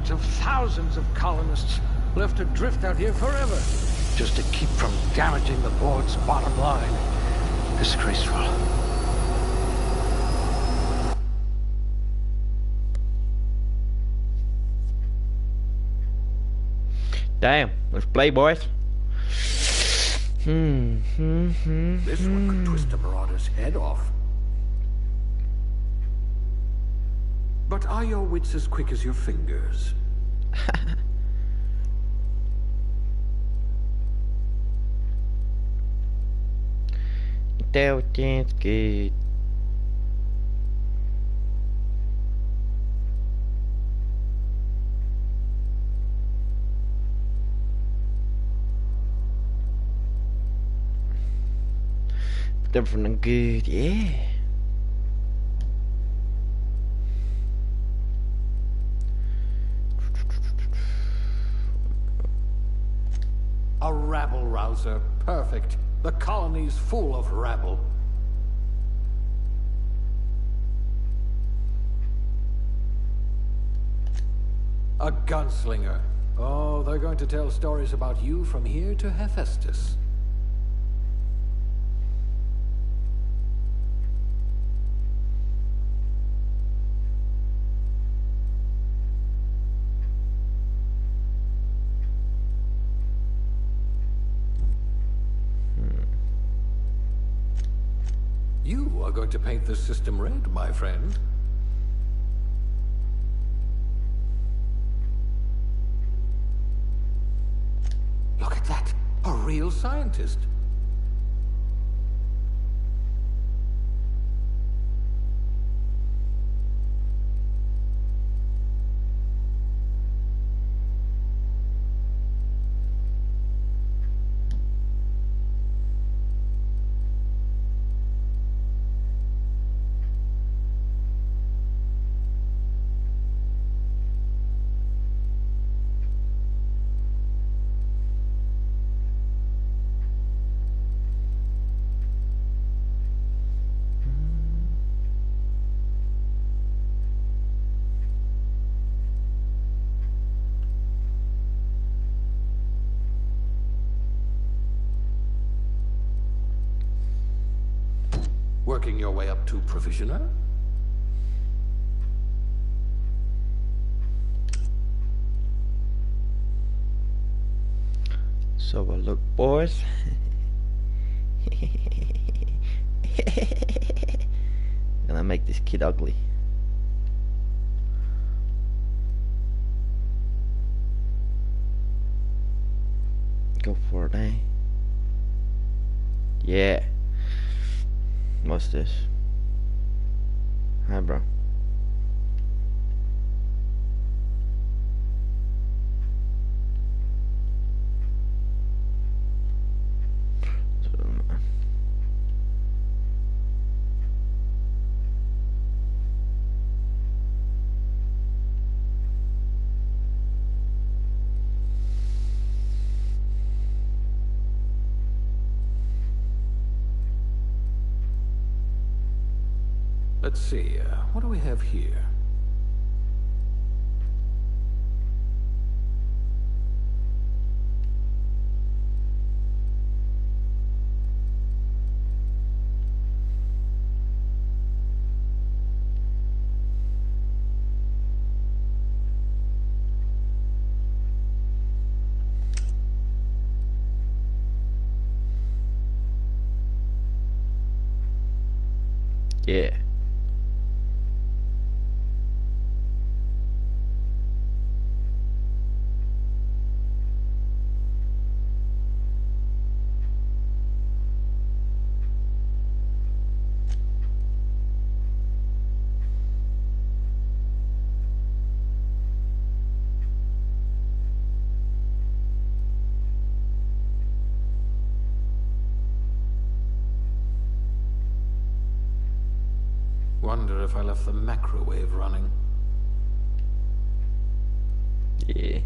hundreds of thousands of colonists left adrift out here forever, just to keep from damaging the board's bottom line. Disgraceful. Damn, let's play, boys. This one could twist a marauder's head off. But are your wits as quick as your fingers? Intelligence good. Different and good, yeah. A rabble-rouser. Perfect. The colony's full of rabble. A gunslinger. Oh, they're going to tell stories about you from here to Hephaestus. You are going to paint the system red, my friend. Look at that. A real scientist. Working your way up to provisioner? So look, boys. Gonna make this kid ugly. Go for it, eh? Yeah. What's this? Hi, bro. Let's see, what do we have here? Yeah. Wonder if I left the macrowave running. Yeah.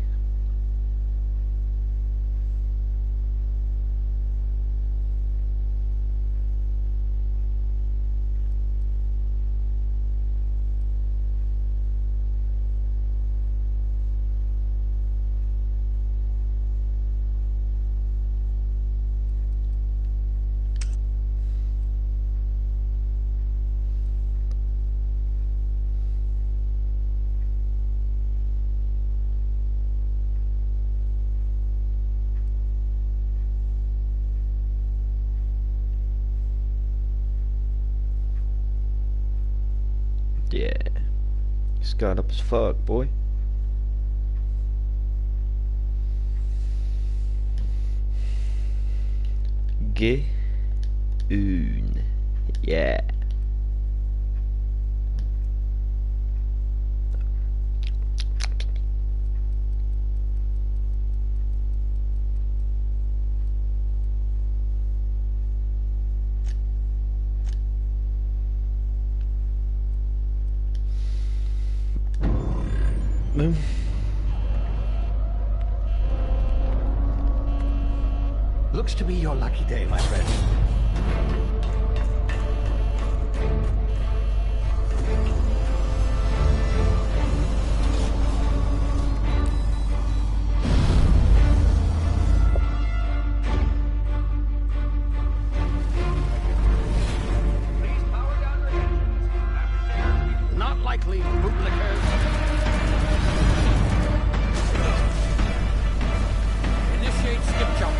Yeah. Scarred up as fuck, boy. Get une. Yeah. Boom. Looks to be your lucky day, my friend. Not likely, bootlickers. Initiate skip jump.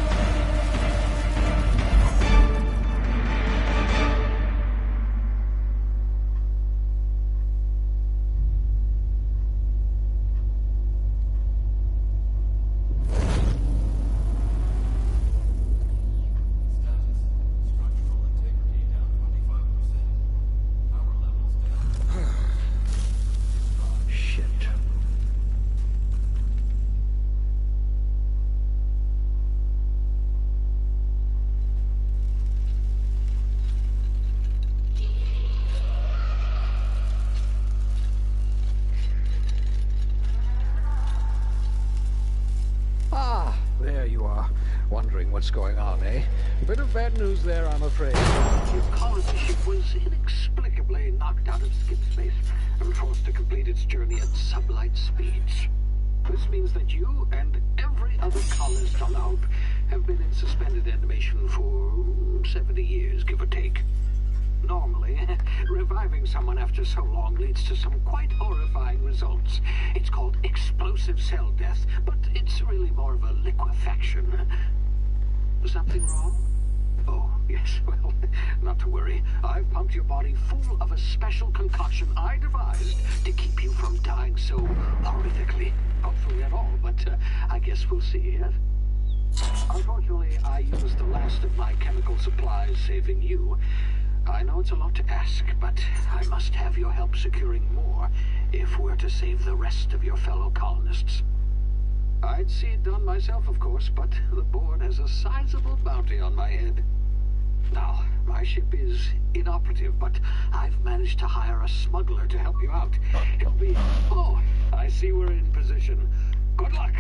There you are, wondering what's going on, eh? A bit of bad news there, I'm afraid. Your colony ship was inexplicably knocked out of skip space and forced to complete its journey at sublight speeds. This means that you and every other colonist on Hope have been in suspended animation for 70 years, give or take. Normally, reviving someone after so long leads to some quite horrifying results. It's called explosive cell death, but it's really more of a liquefaction. Something wrong? Oh, yes, well, not to worry. I've pumped your body full of a special concoction I devised to keep you from dying so horrifically. Hopefully at all, but I guess we'll see, yes? Unfortunately, I used the last of my chemical supplies saving you. I know it's a lot to ask, but I must have your help securing more if we're to save the rest of your fellow colonists. I'd see it done myself, of course, but the board has a sizable bounty on my head. Now, my ship is inoperative, but I've managed to hire a smuggler to help you out. He'll be... Oh, I see we're in position. Good luck!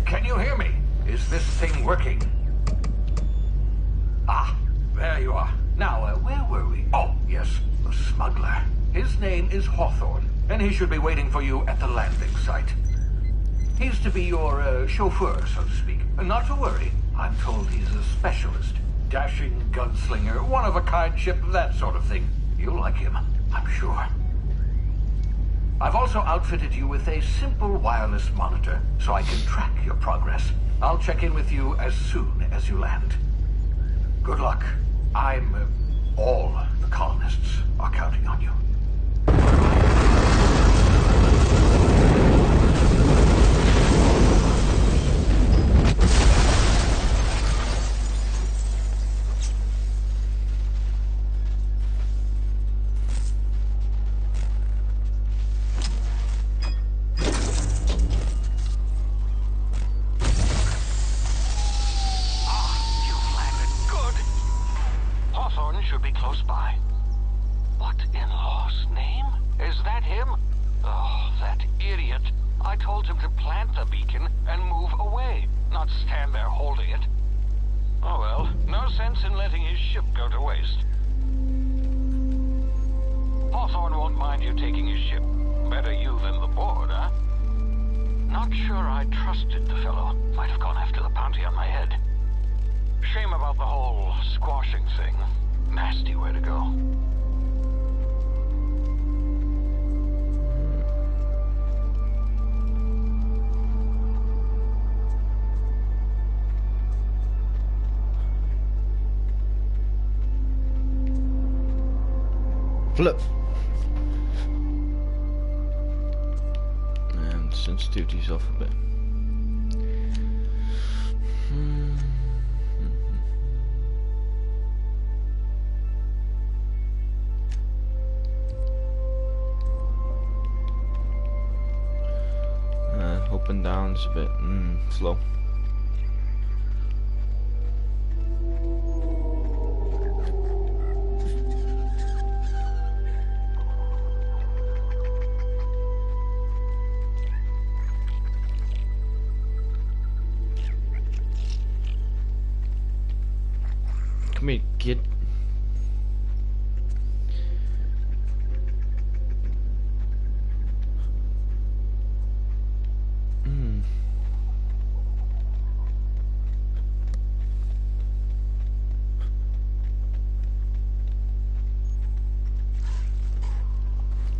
Can you hear me? Is this thing working? Ah, there you are. Now, where were we? Oh, yes, the smuggler. His name is Hawthorne, and he should be waiting for you at the landing site. He's to be your chauffeur, so to speak. Not to worry, I'm told he's a specialist. Dashing gunslinger, one-of-a-kind ship, that sort of thing. You'll like him, I'm sure. I've also outfitted you with a simple wireless monitor, so I can track your progress. I'll check in with you as soon as you land. Good luck. All the colonists are counting on you. mind you taking his ship. Better you than the board, huh? Not sure I trusted the fellow. Might have gone after the bounty on my head. Shame about the whole squashing thing. Nasty way to go. Flip. And sensitivity's off a bit. Up and down is a bit slow. Come here, kid.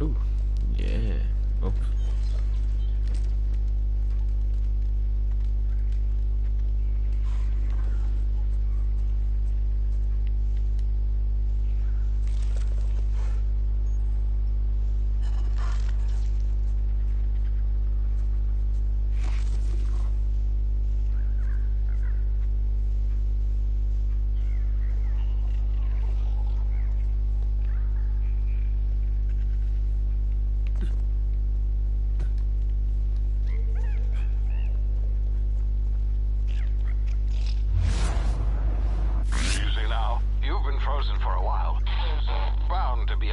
Ooh, yeah. Oh.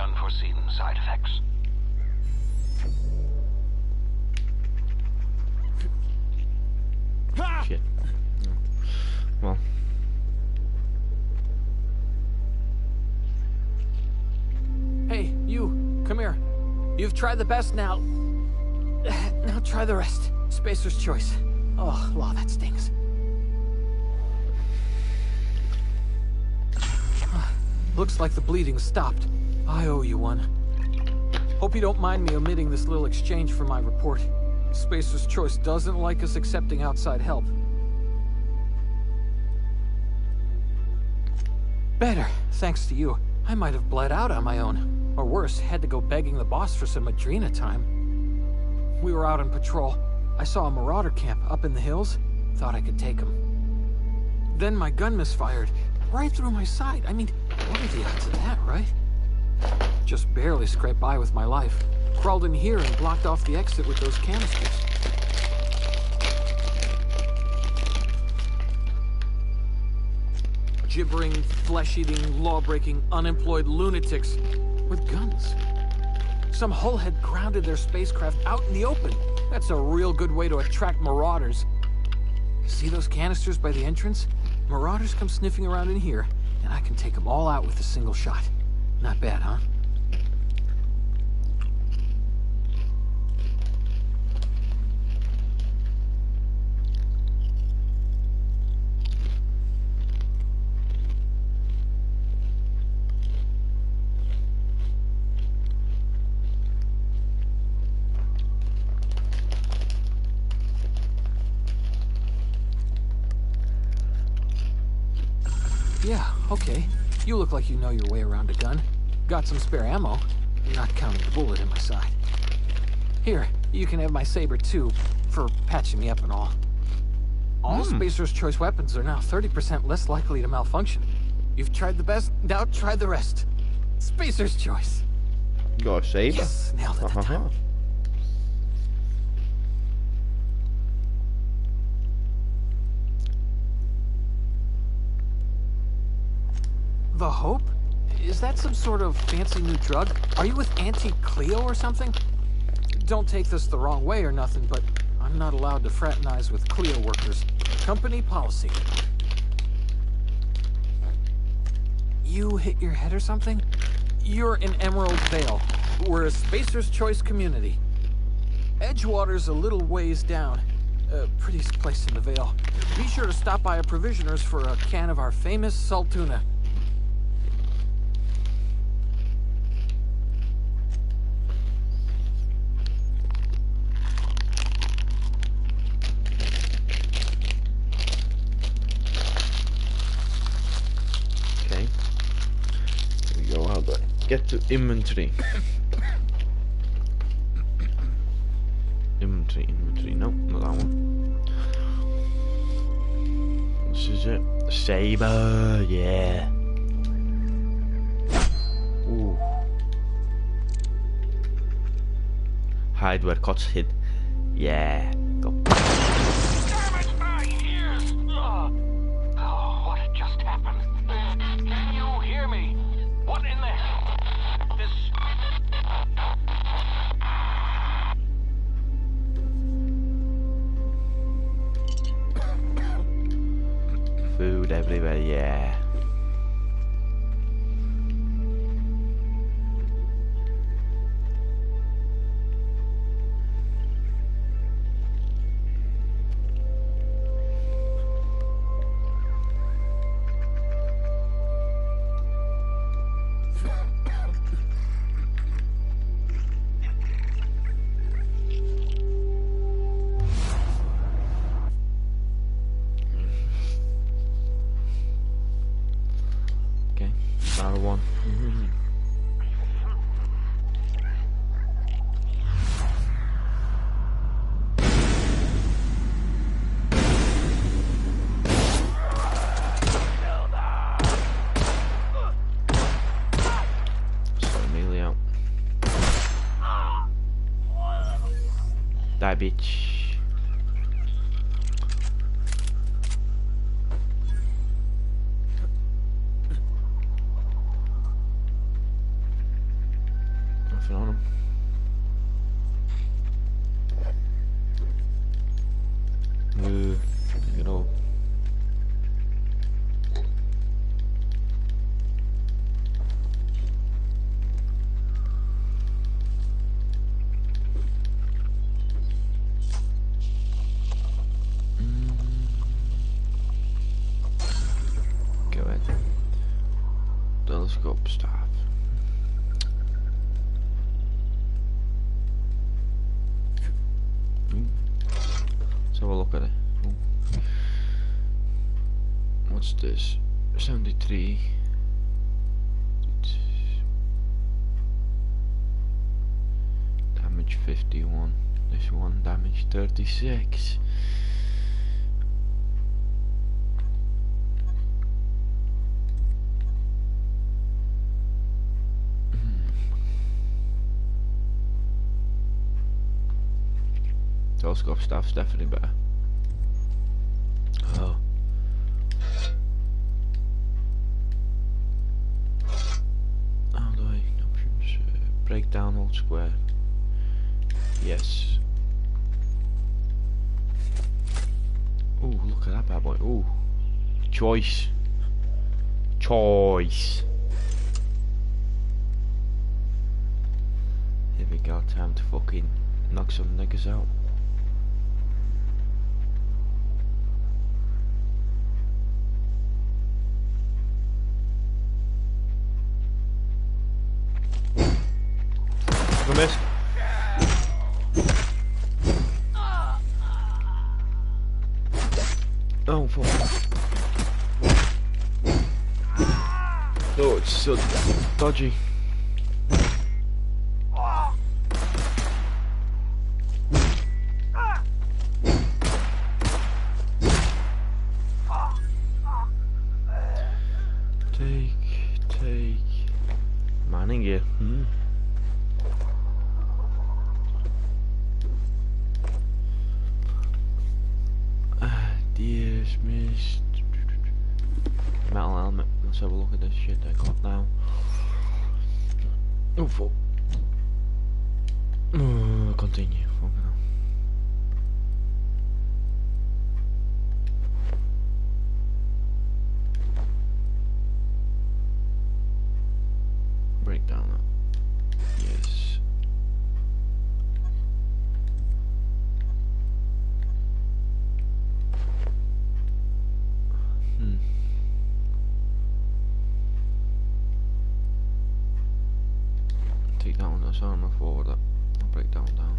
Unforeseen side effects. Shit. Well. Hey, you, come here. You've tried the best now. Now try the rest. Spacer's choice. Oh, law, that stings. Looks like the bleeding stopped. I owe you one. Hope you don't mind me omitting this little exchange from my report. Spacer's Choice doesn't like us accepting outside help. Better, thanks to you. I might have bled out on my own. Or worse, had to go begging the boss for some Adrena time. We were out on patrol. I saw a marauder camp up in the hills. Thought I could take him. Then my gun misfired. Right through my side. I mean, what are the odds of that, right? Just barely scraped by with my life. Crawled in here and blocked off the exit with those canisters. Gibbering, flesh-eating, law-breaking, unemployed lunatics with guns. Some hullhead grounded their spacecraft out in the open. That's a real good way to attract marauders. See those canisters by the entrance? Marauders come sniffing around in here, and I can take them all out with a single shot. Not bad, huh? Yeah, okay. You look like you know your way around a gun. Got some spare ammo, not counting the bullet in my side. Here, you can have my saber too, for patching me up and all. All Spacer's Choice weapons are now 30% less likely to malfunction. You've tried the best, now try the rest. Spacer's Choice. You got a saber? Yes, nailed it that time. The Hope? Is that some sort of fancy new drug? Are you with Auntie Cleo or something? Don't take this the wrong way or nothing, but I'm not allowed to fraternize with Cleo workers. Company policy. You hit your head or something? You're in Emerald Vale. We're a Spacer's Choice community. Edgewater's a little ways down. Prettiest place in the Vale. Be sure to stop by a Provisioner's for a can of our famous salt tuna. Okay. Here we go. How do I get to inventory? Inventory. Nope, not that one. This is it. Saber, yeah. Ooh. Hide where cots hid. Yeah. Go. Damn it, my ears! Oh, what just happened? Can you hear me? What in the... This... Food everywhere, yeah. Okay, another one. So melee out. Die, bitch. Nothing on him. Pick it up. Go ahead. Telescope staff. Let's have a look at it. Ooh. What's this? 73. Damage 51. This one damage 36. Telescope staff's definitely better. Oh. How do I options? Break down old square. Yes. Ooh, look at that bad boy. Ooh. Choice. Choice. Here we go, time to fucking knock some niggas out. I missed. Oh fuck. Oh, it's so dodgy. Take mining gear. Dismissed. Metal helmet. Let's have a look at this shit I got now. Oh fuck. Continue. Fucking hell. Break down that. Yes. that one. That's armor forward. That I'll break that one down.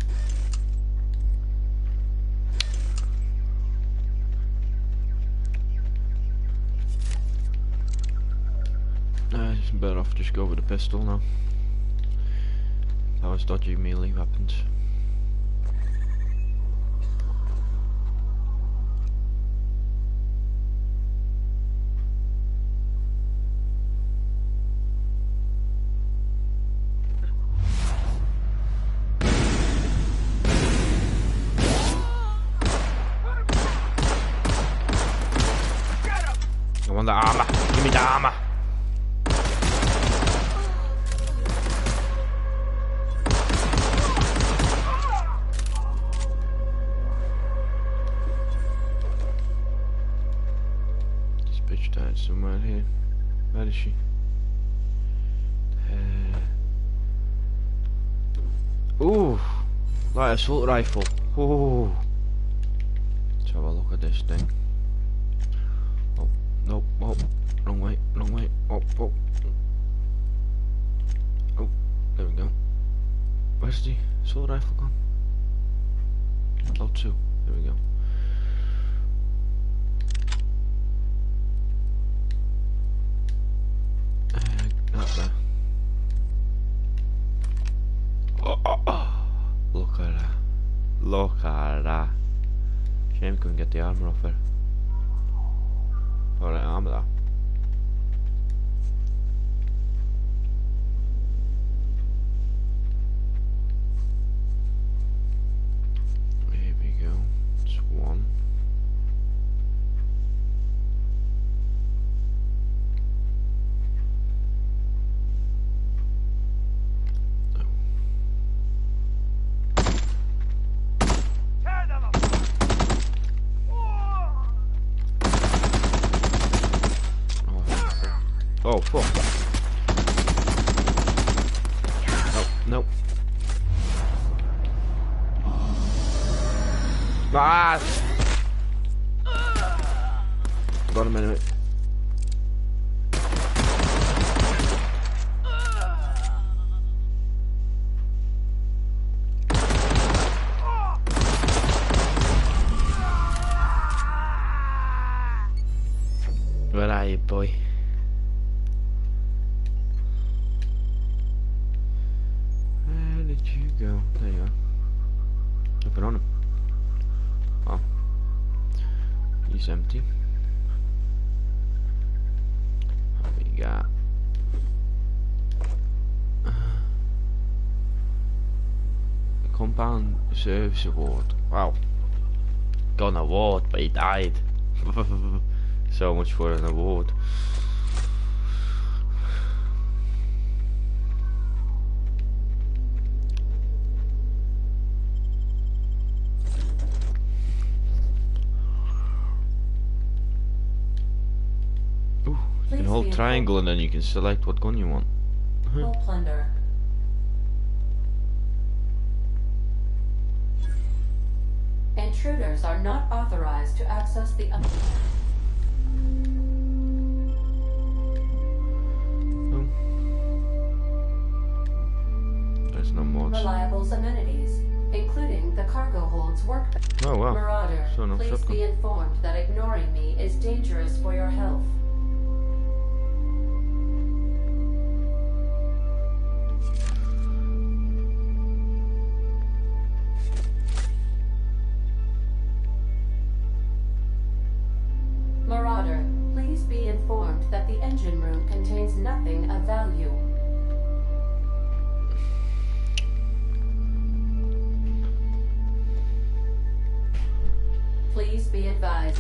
It's better off just go with the pistol now. That was dodgy melee weapons. I want the armor. Give me the armor. This bitch died somewhere here. Where is she? Ooh, light assault rifle. Ooh. Let's have a look at this thing. Oh, nope, oh, wrong way, wrong way. Oh, oh. Oh, there we go. Where's the assault rifle gone? L2, there we go. Not there. Oh. Look at that. Look at that. Shame couldn't get the armor off her. Alright, armor that. Here we go. It's one. Oh fuck. Nope, nope. Ah! Got him anyway. Where are you, boy? Where did you go? There you are. Open on him. Oh. He's empty. What we got? Compound Service Award. Wow. Got an award, but he died. So much for an award. Ooh, you can hold triangle and then you can select what gun you want. Full plunder. Intruders are not authorized to access the There's no mods. reliable amenities, including the cargo holds workbench. Oh wow. Marauder, So no please shotgun. be informed that ignoring me is dangerous for your health. Marauder, please be informed that the engine room contains nothing of value. Please be advised.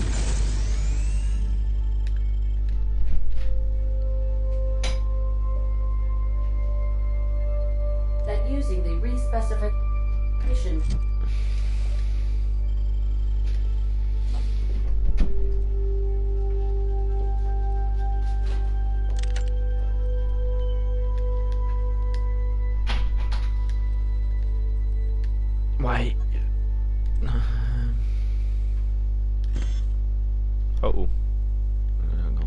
That using the re-specification Why? Uh-oh. Where did I go?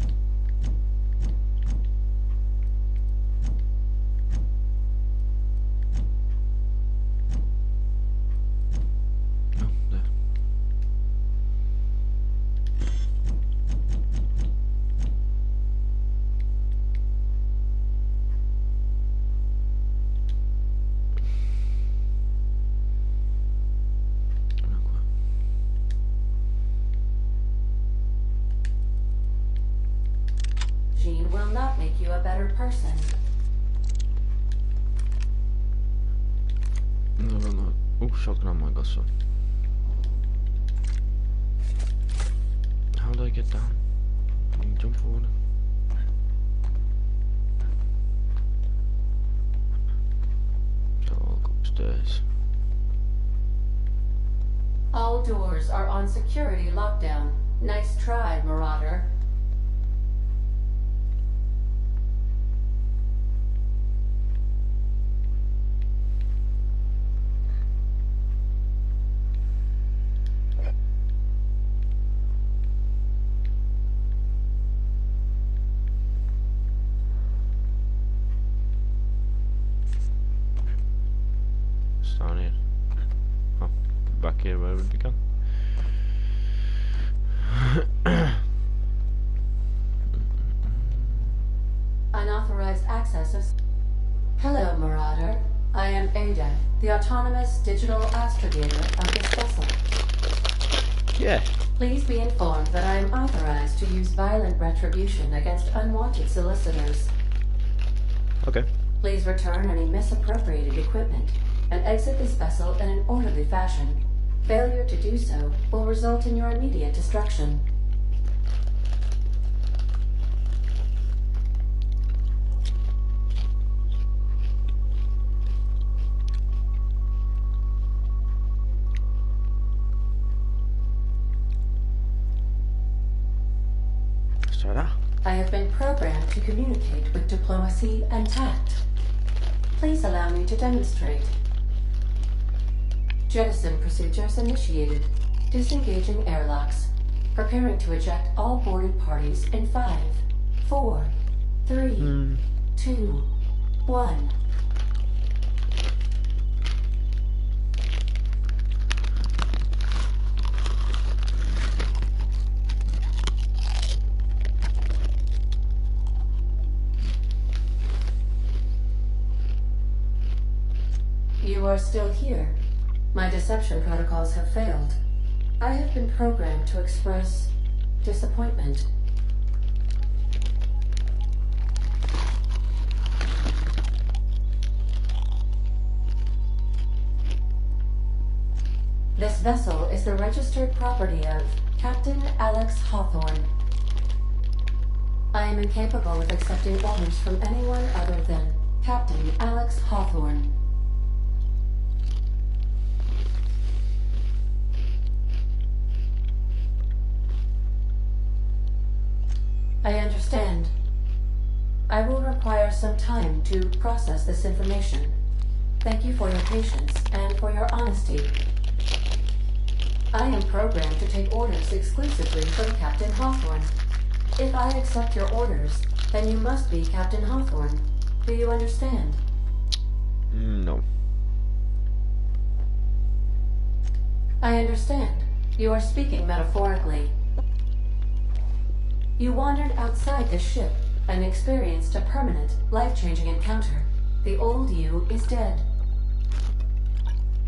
not make you a better person. No. Oh, shotgun ammo, I got some. How do I get down? Can you jump forward? So I'll go upstairs. All doors are on security lockdown. Nice try, Marauder. It's down here. Oh, back here where we began. Unauthorized access of... Hello, Marauder. I am Ada, the autonomous digital astrogator of this vessel. Yeah. Please be informed that I am authorized to use violent retribution against unwanted solicitors. Okay. Please return any misappropriated equipment and exit this vessel in an orderly fashion. Failure to do so will result in your immediate destruction. Let's try that. I have been programmed to communicate with diplomacy and tact. Please allow me to demonstrate. Jettison procedures initiated. Disengaging airlocks. Preparing to eject all boarded parties in 5, 4, 3, 2, 1. You are still here. My deception protocols have failed. I have been programmed to express disappointment. This vessel is the registered property of Captain Alex Hawthorne. I am incapable of accepting orders from anyone other than Captain Alex Hawthorne. I understand. I will require some time to process this information. Thank you for your patience and for your honesty. I am programmed to take orders exclusively from Captain Hawthorne. If I accept your orders, then you must be Captain Hawthorne. Do you understand? No. I understand. You are speaking metaphorically. You wandered outside the ship and experienced a permanent, life-changing encounter. The old you is dead.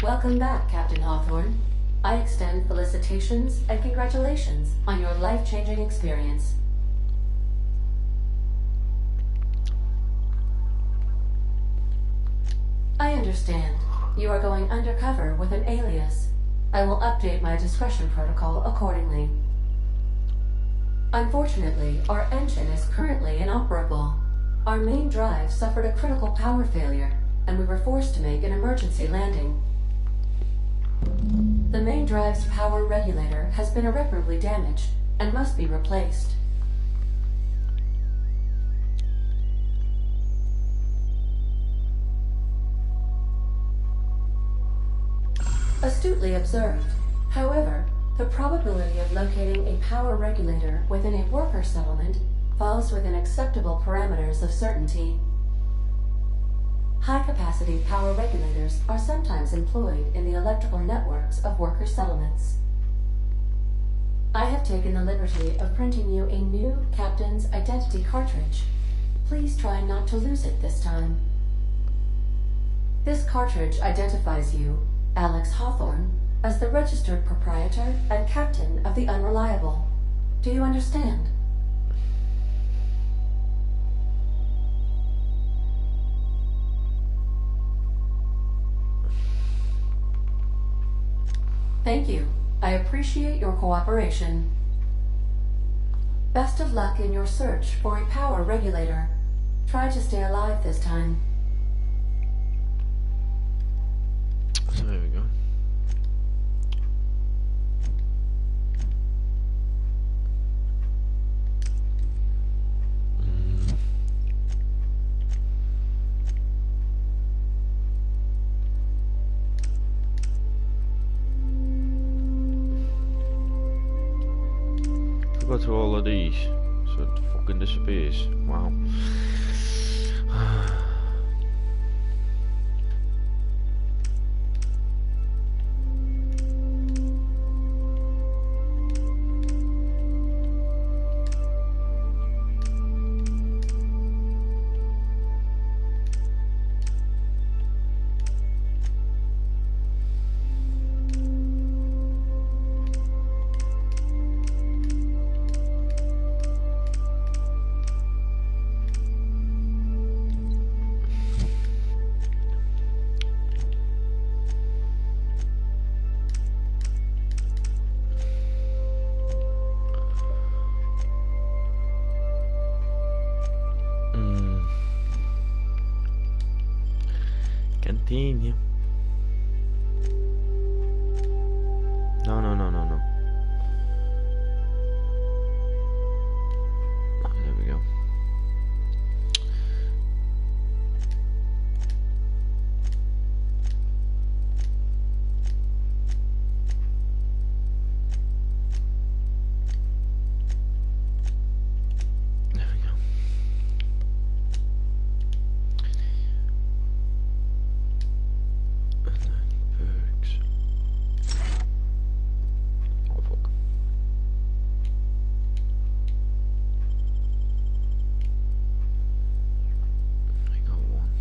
Welcome back, Captain Hawthorne. I extend felicitations and congratulations on your life-changing experience. I understand. You are going undercover with an alias. I will update my discretion protocol accordingly. Unfortunately, our engine is currently inoperable. Our main drive suffered a critical power failure, and we were forced to make an emergency landing. The main drive's power regulator has been irreparably damaged and must be replaced. Astutely observed. However, the probability of locating a power regulator within a worker settlement falls within acceptable parameters of certainty. High-capacity power regulators are sometimes employed in the electrical networks of worker settlements. I have taken the liberty of printing you a new Captain's Identity cartridge. Please try not to lose it this time. This cartridge identifies you, Alex Hawthorne, as the registered proprietor and captain of the Unreliable. Do you understand? Thank you. I appreciate your cooperation. Best of luck in your search for a power regulator. Try to stay alive this time. So there we go. Go through all of these, so it fucking disappears. Wow. Continue. No, no, no, no, no. Oh, there we go. There we go. And then perks. Oh fuck. I got one.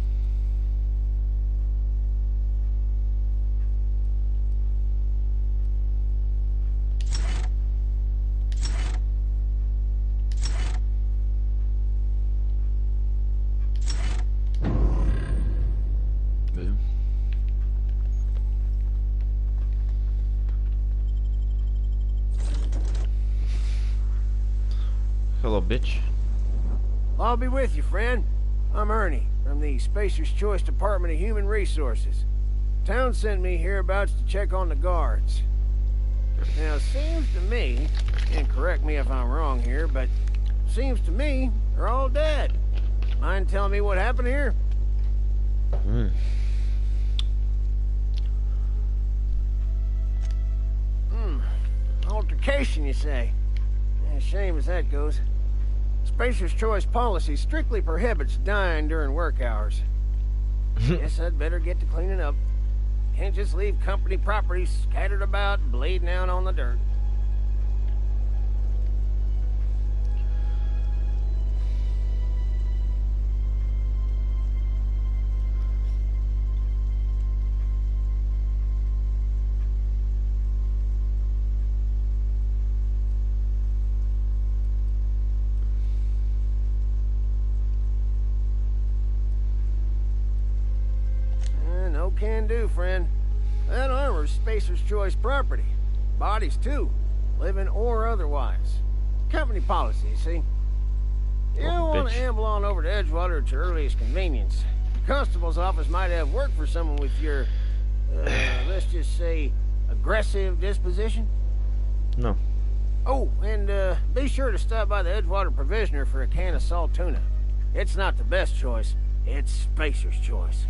Boom. Hello, bitch. I'll be with you, friend. I'm Ernie, from the Spacer's Choice Department of Human Resources. Town sent me hereabouts to check on the guards. Now, it seems to me, and correct me if I'm wrong here, but seems to me they're all dead. Mind telling me what happened here? Hmm. Altercation, you say? Yeah, shame as that goes. Spacer's Choice policy strictly prohibits dying during work hours. Guess I'd better get to cleaning up. Can't just leave company property scattered about, bleeding out on the dirt. No can do, friend. That armor's Spacer's Choice property. Bodies, too. Living or otherwise. Company policy, you see. You don't want to amble on over to Edgewater at your earliest convenience. The constable's office might have work for someone with your, let's just say, aggressive disposition. No. Oh, and be sure to stop by the Edgewater Provisioner for a can of salt tuna. It's not the best choice. It's Spacer's Choice.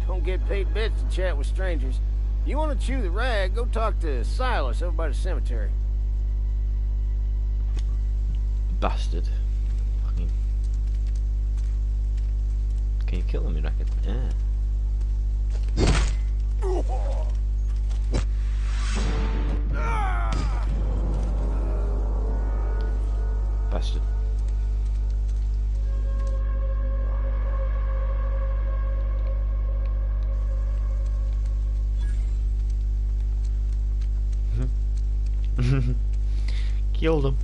Don't get paid bits to chat with strangers. You want to chew the rag, go talk to Silas over by the cemetery. Bastard. Fucking. Can you kill him, you reckon? Yeah. Bastard. Killed him.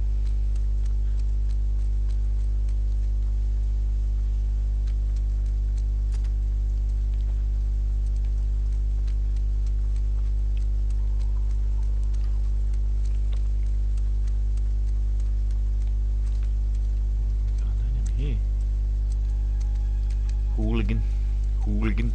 here? Hooligan. Hooligan.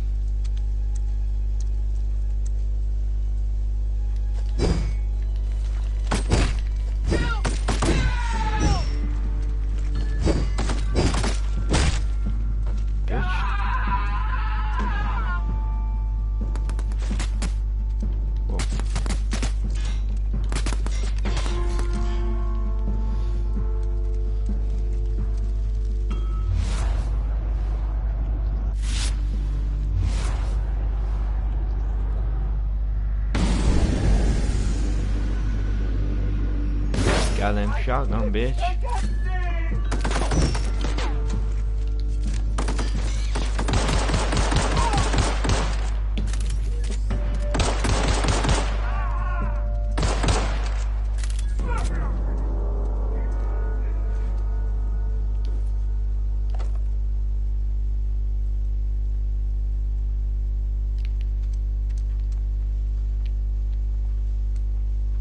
Goddamn shotgun, bitch.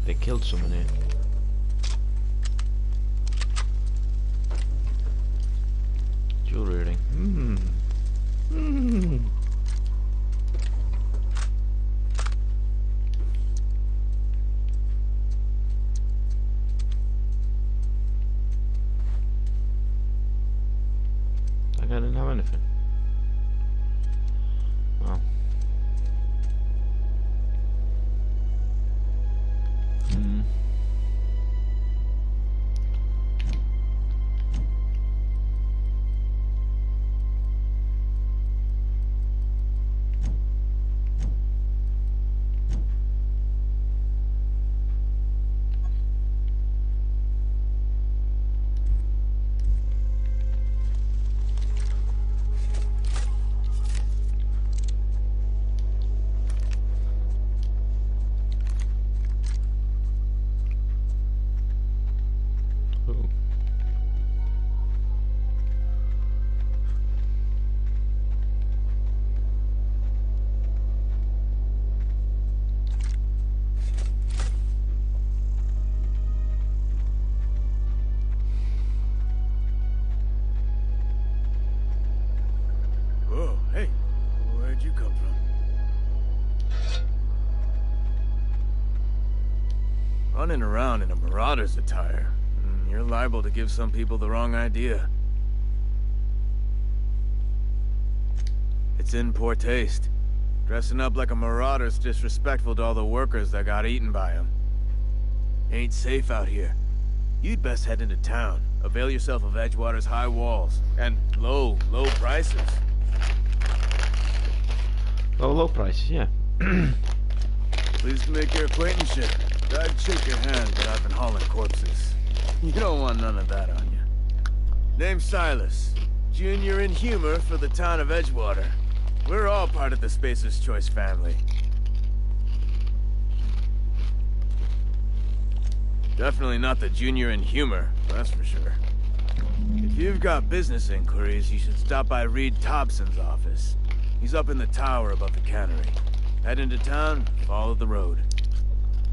They killed someone here. Jewelry ring. I didn't have anything. Wow. Whoa, hey, where'd you come from? Running around in a marauder's attire. You're liable to give some people the wrong idea. It's in poor taste. Dressing up like a marauder's disrespectful to all the workers that got eaten by him. Ain't safe out here. You'd best head into town. Avail yourself of Edgewater's high walls. And low prices. Low prices, yeah. Pleased to make your acquaintanceship. I'd shake your hand, but I've been hauling corpses. You don't want none of that on you. Name's Silas. Junior in humor for the town of Edgewater. We're all part of the Spacer's Choice family. Definitely not the junior in humor, that's for sure. If you've got business inquiries, you should stop by Reed Thompson's office. He's up in the tower above the cannery. Head into town, follow the road.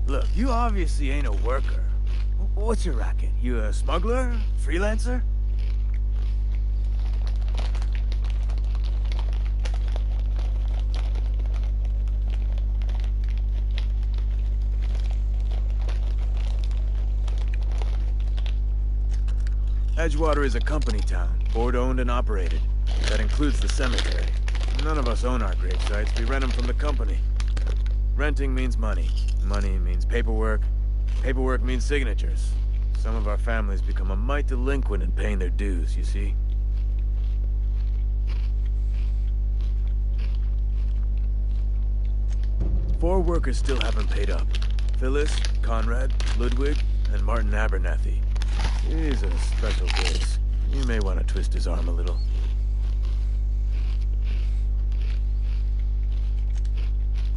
Look, you obviously ain't a worker. What's your racket? You a smuggler? Freelancer? Edgewater is a company town, board-owned and operated. That includes the cemetery. None of us own our grave sites, we rent them from the company. Renting means money. Money means paperwork. Paperwork means signatures. Some of our families become a mite delinquent in paying their dues, you see? Four workers still haven't paid up. Phyllis, Conrad, Ludwig, and Martin Abernathy. He's a special case. You may want to twist his arm a little.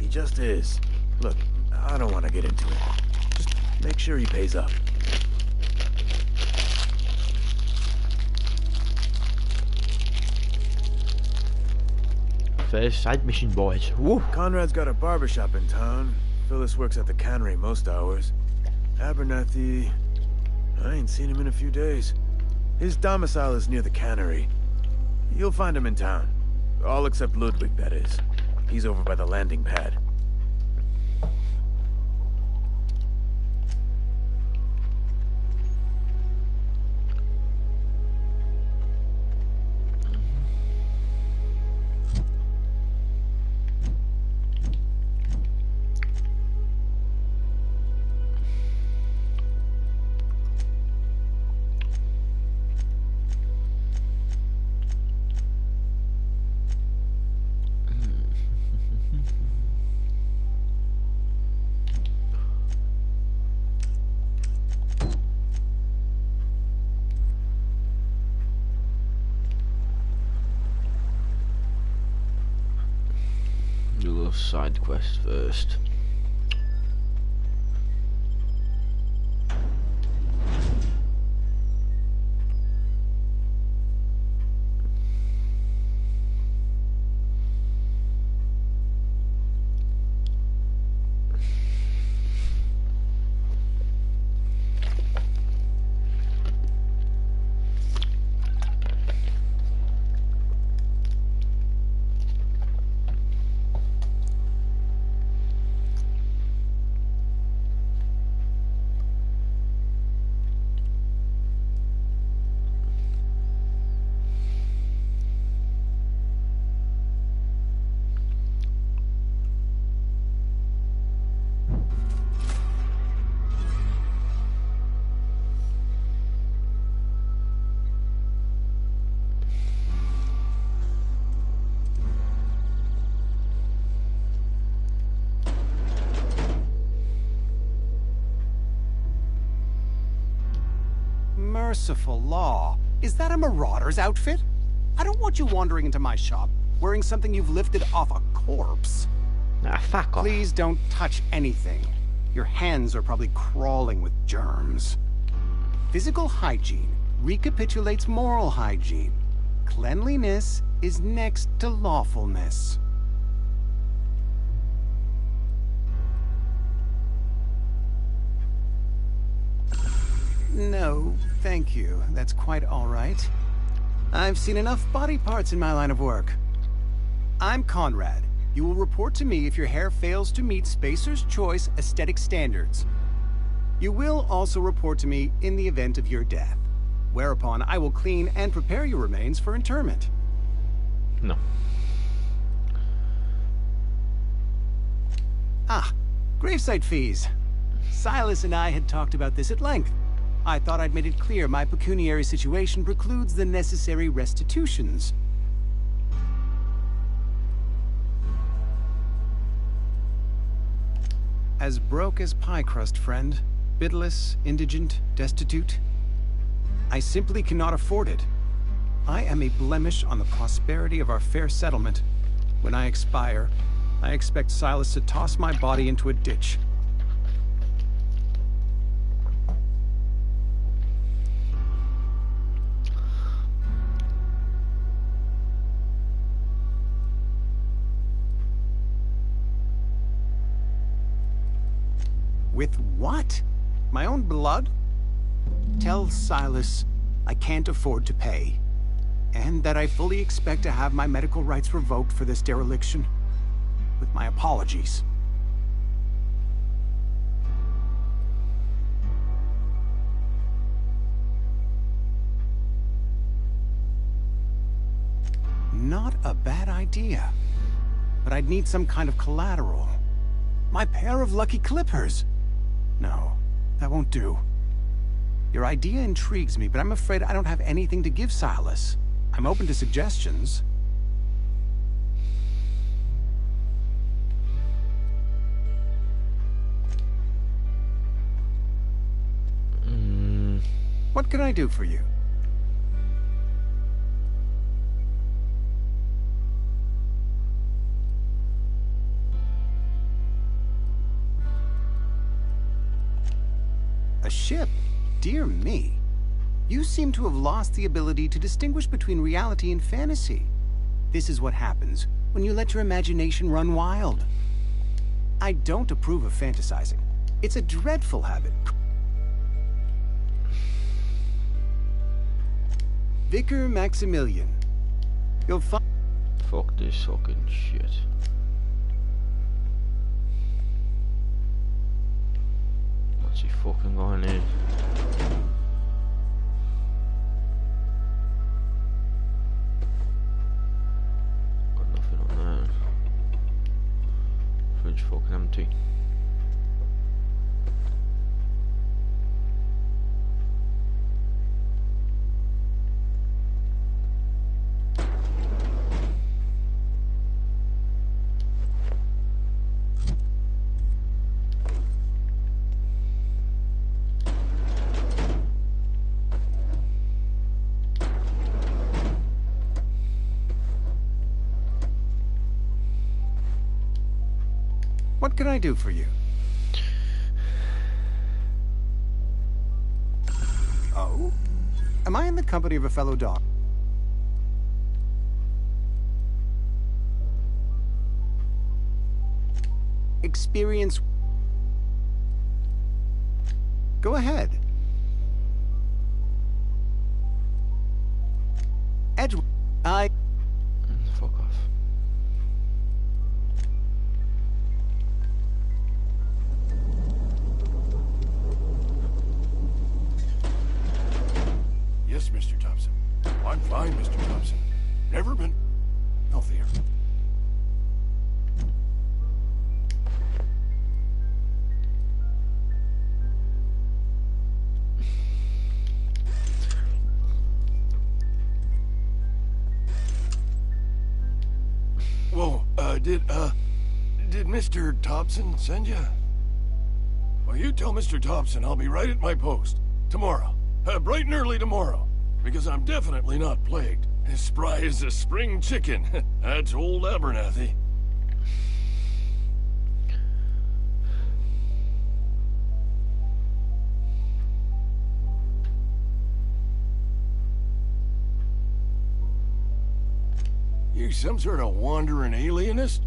He just is. Look, I don't want to get into it. Just make sure he pays up. First side mission, boys. Woo. Conrad's got a barbershop in town. Phyllis works at the cannery most hours. Abernathy... I ain't seen him in a few days. His domicile is near the cannery. You'll find him in town. All except Ludwig, that is. He's over by the landing pad. Do a little side quest first. Merciful law. Is that a marauder's outfit? I don't want you wandering into my shop wearing something you've lifted off a corpse. Nah, fuck off. Please don't touch anything. Your hands are probably crawling with germs. Physical hygiene recapitulates moral hygiene. Cleanliness is next to lawfulness. No, thank you. That's quite all right. I've seen enough body parts in my line of work. I'm Conrad. You will report to me if your hair fails to meet Spacer's Choice aesthetic standards. You will also report to me in the event of your death, whereupon I will clean and prepare your remains for interment. No. Ah, gravesite fees. Silas and I had talked about this at length. I thought I'd made it clear my pecuniary situation precludes the necessary restitutions. As broke as pie crust, friend. Bidless, indigent, destitute. I simply cannot afford it. I am a blemish on the prosperity of our fair settlement. When I expire, I expect Silas to toss my body into a ditch. With what? My own blood? Tell Silas I can't afford to pay, and that I fully expect to have my medical rights revoked for this dereliction. With my apologies. Not a bad idea, but I'd need some kind of collateral. My pair of lucky clippers. No, that won't do. Your idea intrigues me, but I'm afraid I don't have anything to give Silas. I'm open to suggestions. What can I do for you? A ship? Dear me. You seem to have lost the ability to distinguish between reality and fantasy. This is what happens when you let your imagination run wild. I don't approve of fantasizing. It's a dreadful habit. Vicar Maximilian. You'll find... Fuck this fucking shit. What's he fucking going in? Got nothing on there. Fridge fucking empty. What can I do for you? Oh? Am I in the company of a fellow dog? Experience... Go ahead. Edgewood, Fuck off. Yes, Mr. Thompson. I'm fine, Mr. Thompson. Never been healthier. Whoa, did Mr. Thompson send you? Well, you tell Mr. Thompson I'll be right at my post. Tomorrow. Bright and early tomorrow. Because I'm definitely not plagued. As spry as a spring chicken. That's old Abernathy. You some sort of wandering alienist?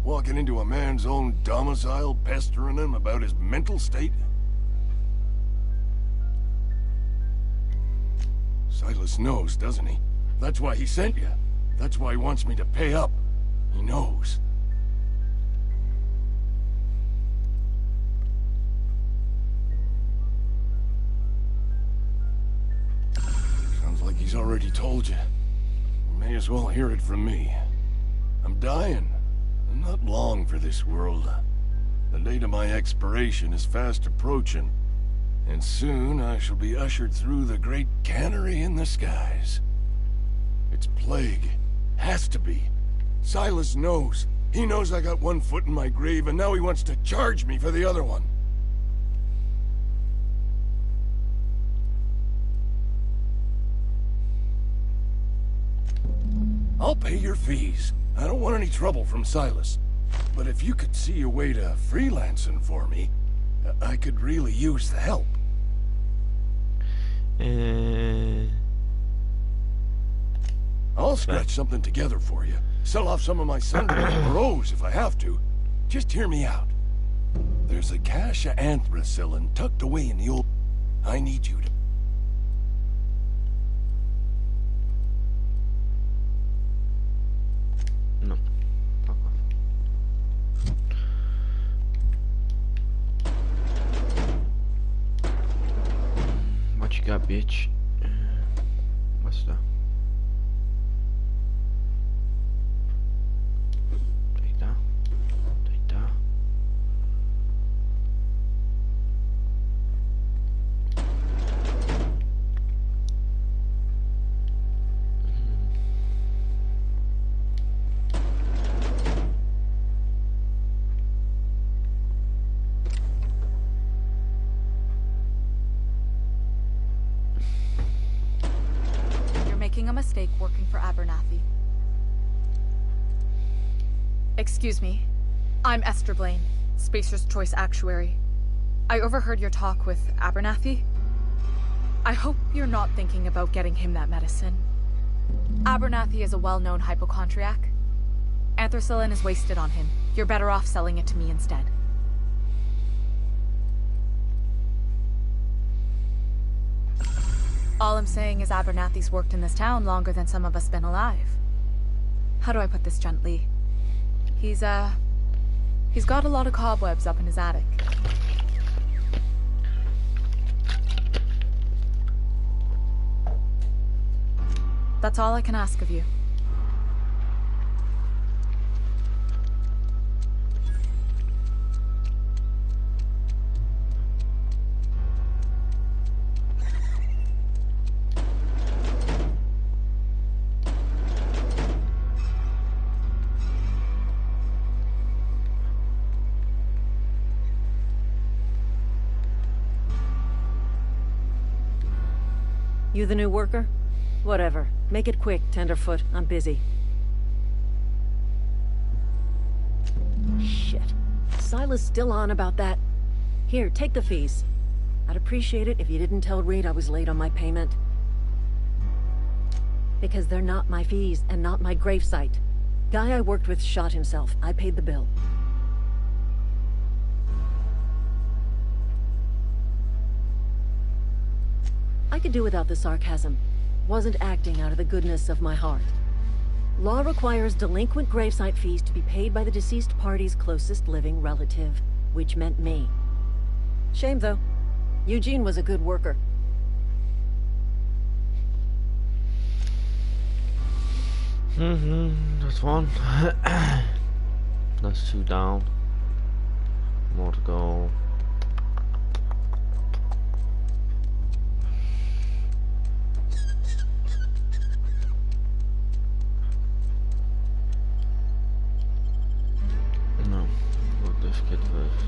Walking into a man's own domicile, pestering him about his mental state? Silas knows, doesn't he? That's why he sent you. That's why he wants me to pay up. He knows. Sounds like he's already told you. May as well hear it from me. I'm dying. I'm not long for this world. The date of my expiration is fast approaching, and soon I shall be ushered through the great cannery in the skies. It's plague. Has to be. Silas knows. He knows I got one foot in my grave, and now he wants to charge me for the other one. I'll pay your fees. I don't want any trouble from Silas. But if you could see a way to freelancing for me, I could really use the help. I'll scratch something together for you. Sell off some of my Sunday bros if I have to. Just hear me out. There's a cache of anthracillin tucked away in the old... I need you to... No. Fuck off. What you got, bitch? What's that? Take that. Take that. Making a mistake working for Abernathy. Excuse me. I'm Esther Blaine, Spacer's Choice Actuary. I overheard your talk with Abernathy. I hope you're not thinking about getting him that medicine. Abernathy is a well-known hypochondriac. Anthracillin is wasted on him. You're better off selling it to me instead. All I'm saying is Abernathy's worked in this town longer than some of us been alive. How do I put this gently? He's got a lot of cobwebs up in his attic. That's all I can ask of you. You the new worker? Whatever. Make it quick, Tenderfoot. I'm busy. Shit. Silas still on about that. Here, take the fees. I'd appreciate it if you didn't tell Reed I was late on my payment. Because they're not my fees, and not my gravesite. Guy I worked with shot himself. I paid the bill. I could do without the sarcasm. Wasn't acting out of the goodness of my heart. Law requires delinquent gravesite fees to be paid by the deceased party's closest living relative, which meant me. Shame, though. Eugene was a good worker. That's one. That's 2 down. More to go. No, look this kid first.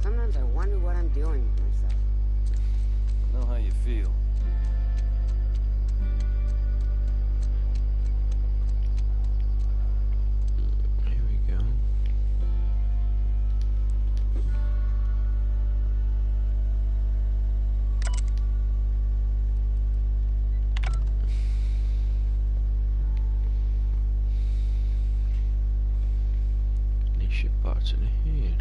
Sometimes I wonder what I'm doing with myself. I know how you feel. Here we go. Any shit parts in here?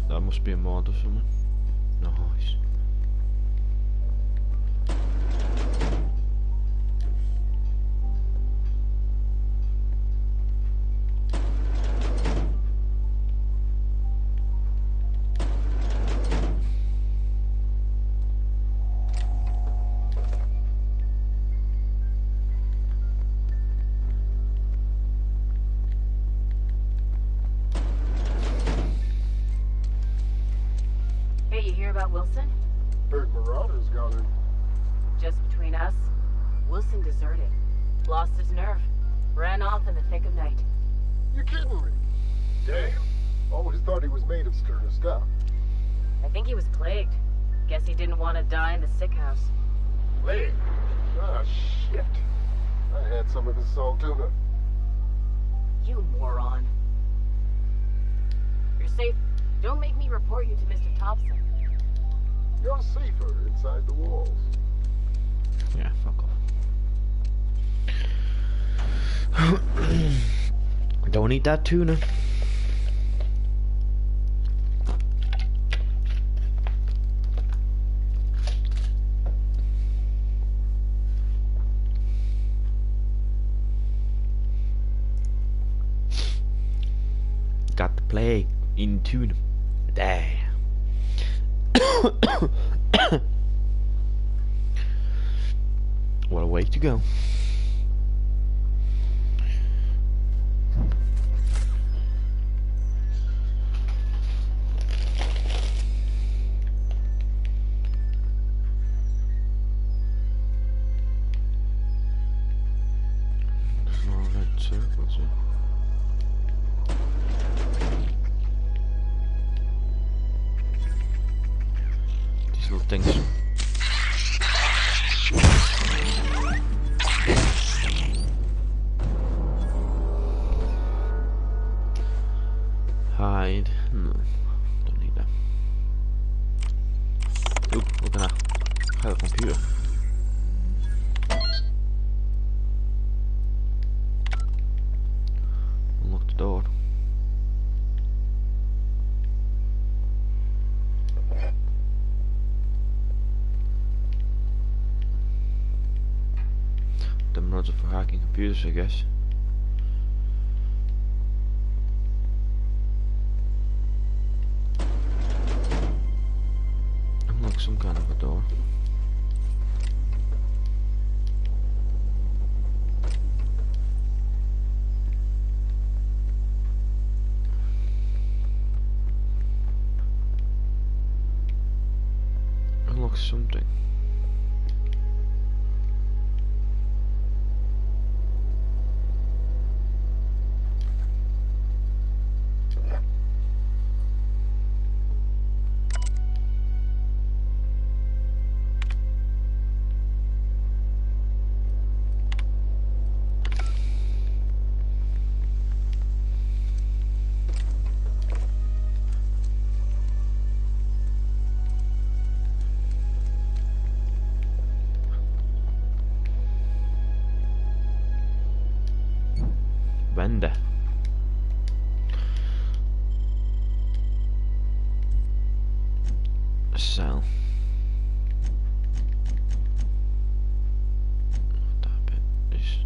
That must be a mod or something. Nice. Hey, you hear about Wilson? Heard Marauders got him. Just between us, Wilson deserted. Lost his nerve. Ran off in the thick of night. You kidding me? Damn. Always thought he was made of sterner stuff. I think he was plagued. Guess he didn't want to die in the sick house. Plague? Ah, shit. I had some of his salt tuna. You moron. You're safe. Don't make me report you to Mr. Thompson. You're safer inside the walls. Yeah, fuck off. Don't eat that tuna. Got the plague in tuna. Damn. What a way to go. There's no red circles here. These little things. Hide. No, don't need that. Ooh, look at that. Hide the computer. Unlock the door. Them rods are for hacking computers, I guess. Unlock some kind of a door. Unlock something. Vende. Sell. That bit.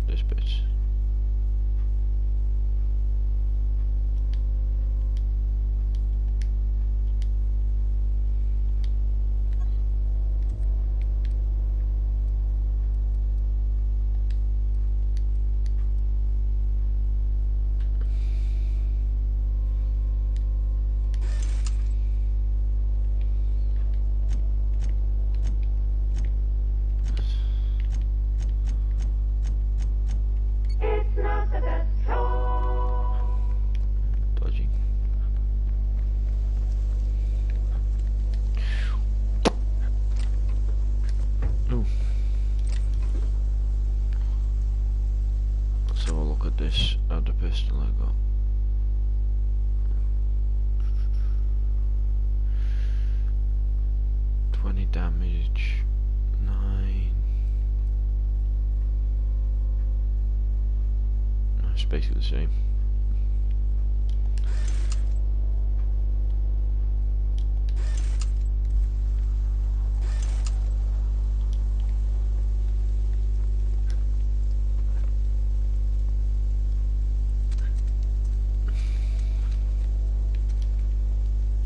This bit. Dodgy. Ooh. Let's have a look at this other pistol I got. Damage 9. No, it's basically the same.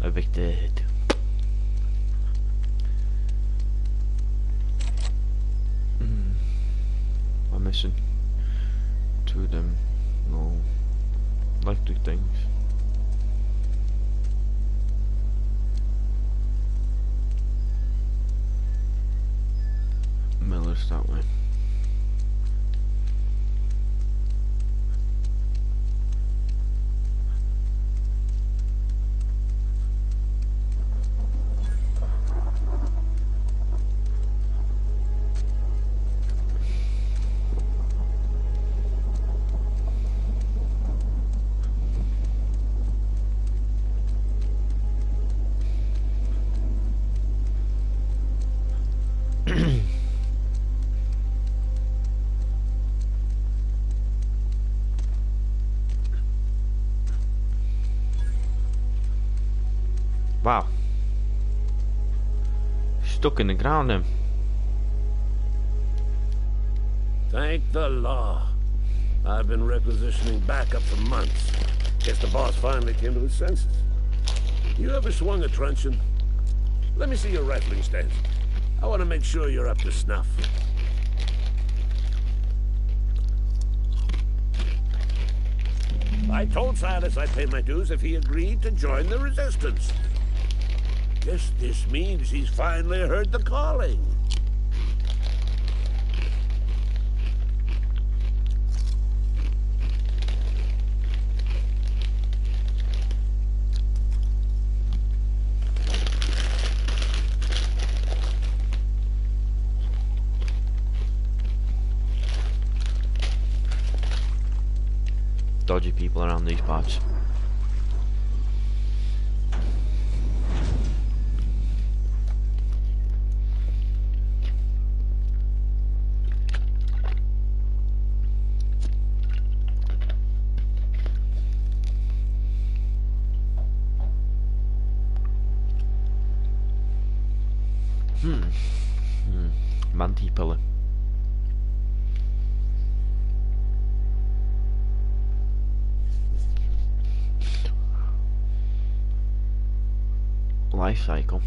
Evicted. I'm missing 2 of them no likely things. Miller's that way. Wow. Stuck in the ground then. Thank the law. I've been requisitioning backup for months. Guess the boss finally came to his senses. You ever swung a truncheon? Let me see your rifling stance. I want to make sure you're up to snuff. I told Silas I'd pay my dues if he agreed to join the resistance. Guess this means he's finally heard the calling. Dodgy people around these parts. Manti pillar. Life cycle.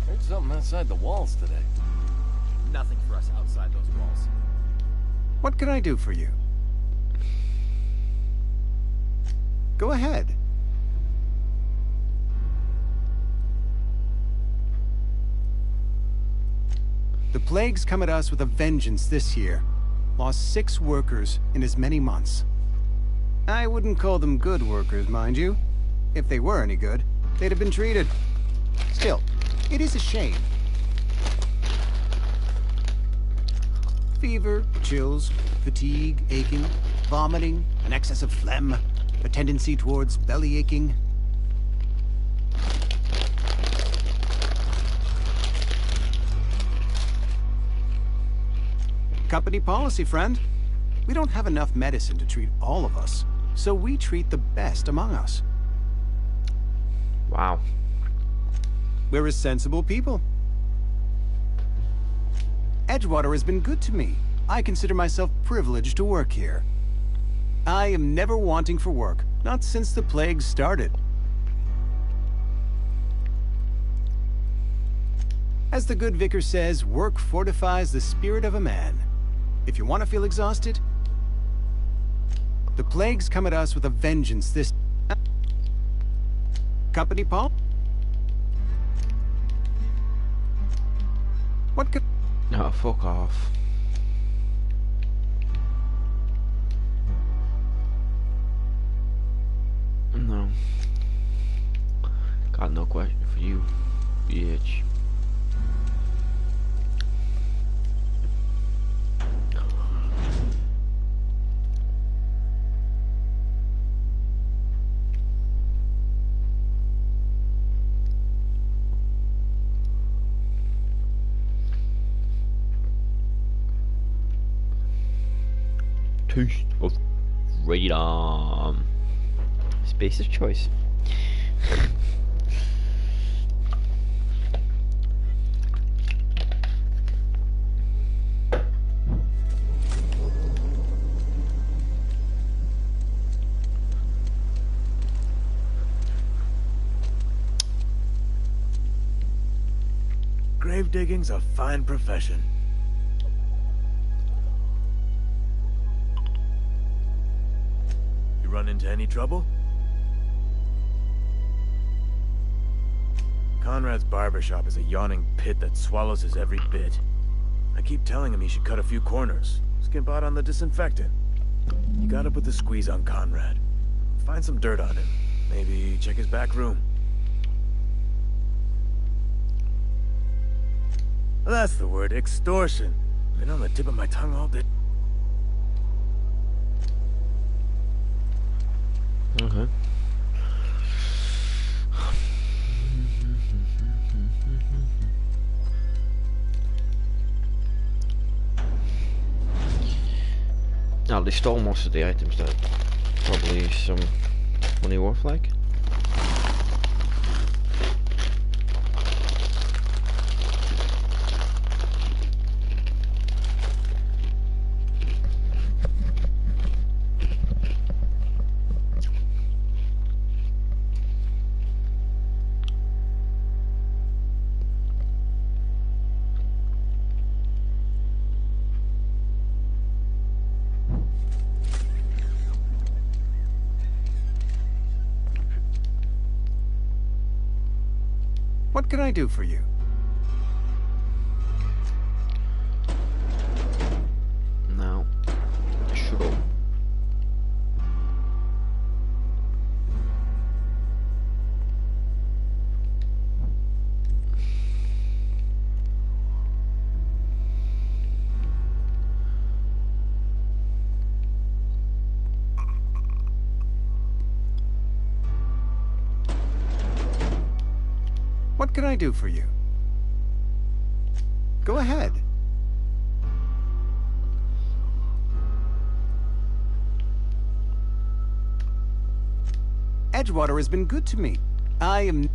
Heard something outside the walls today. Nothing for us outside those walls. What can I do for you? Go ahead. The plague's come at us with a vengeance this year. Lost 6 workers in as many months. I wouldn't call them good workers, mind you. If they were any good, they'd have been treated. Still, it is a shame. Fever, chills, fatigue, aching, vomiting, an excess of phlegm, a tendency towards belly aching. Company policy, friend. We don't have enough medicine to treat all of us, so we treat the best among us. Wow. We're a sensible people. Edgewater has been good to me. I consider myself privileged to work here. I am never wanting for work, not since the plague started. As the good vicar says, work fortifies the spirit of a man. If you want to feel exhausted, the plague's come at us with a vengeance this... Company, Paul? What could... No, fuck off. No. Got no question for you, bitch. Taste of freedom. Spacer's choice. Grave digging's a fine profession. You run into any trouble? Conrad's barbershop is a yawning pit that swallows his every bit. I keep telling him he should cut a few corners, skimp out on the disinfectant. You gotta put the squeeze on Conrad. Find some dirt on him. Maybe check his back room. That's the word, extortion. Been on the tip of my tongue all day. Okay. Now they stole most of the items that probably some money worth, like. What can I do for you? Now, sure. What can I do for you? Go ahead. Edgewater has been good to me. I am...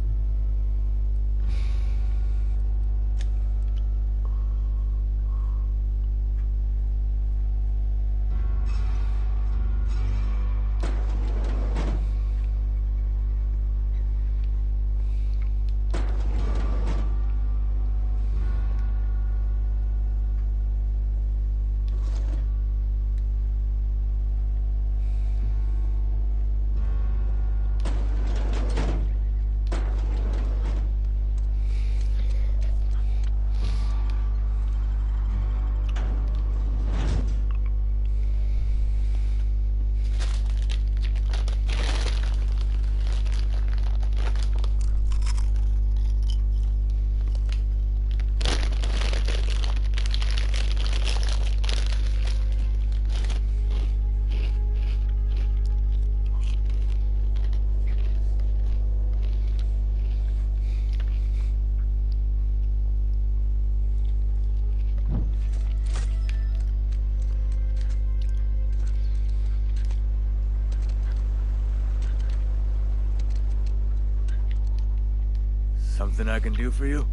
Something I can do for you?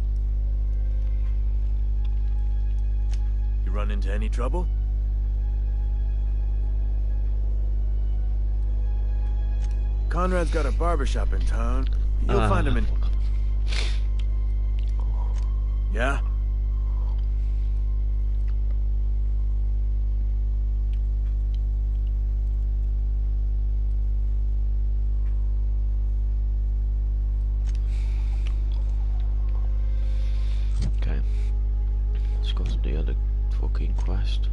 You run into any trouble? Conrad's got a barbershop in town. You'll find him in... Yeah? Okay. Let's go to the other fucking quest.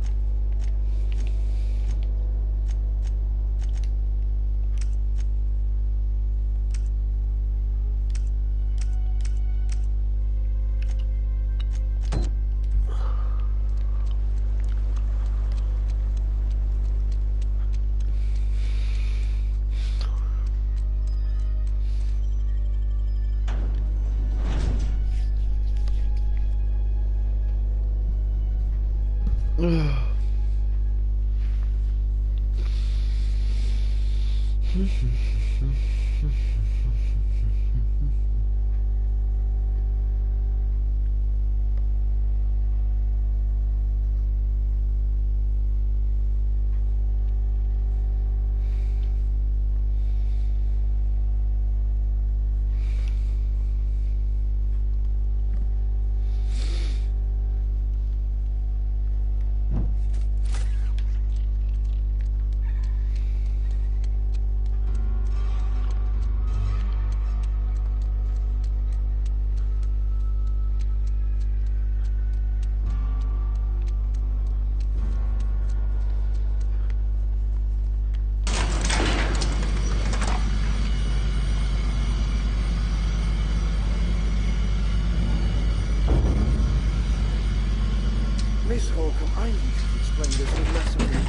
Miss Holcomb, I need you to explain this little lesson to me.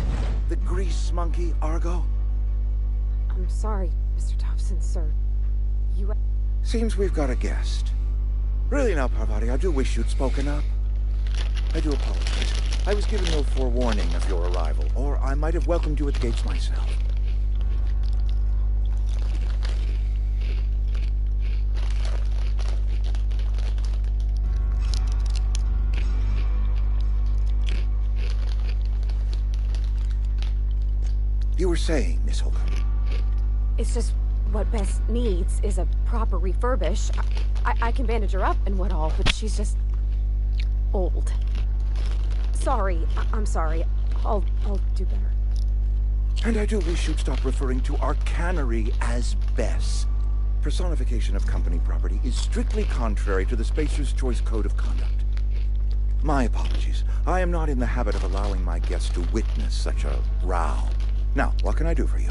The grease monkey, Argo? I'm sorry, Mr. Thompson, sir. You... Seems we've got a guest. Really now, Parvati, I do wish you'd spoken up. I do apologize. I was given no forewarning of your arrival, or I might have welcomed you at the gates myself. You were saying, Miss Holcomb. It's just what Bess needs is a proper refurbish. I can bandage her up and what all, but she's just old. Sorry, I'm sorry. I'll do better. And I do wish you'd stop referring to our cannery as Bess. Personification of company property is strictly contrary to the Spacer's Choice Code of Conduct. My apologies. I am not in the habit of allowing my guests to witness such a row. Now, what can I do for you?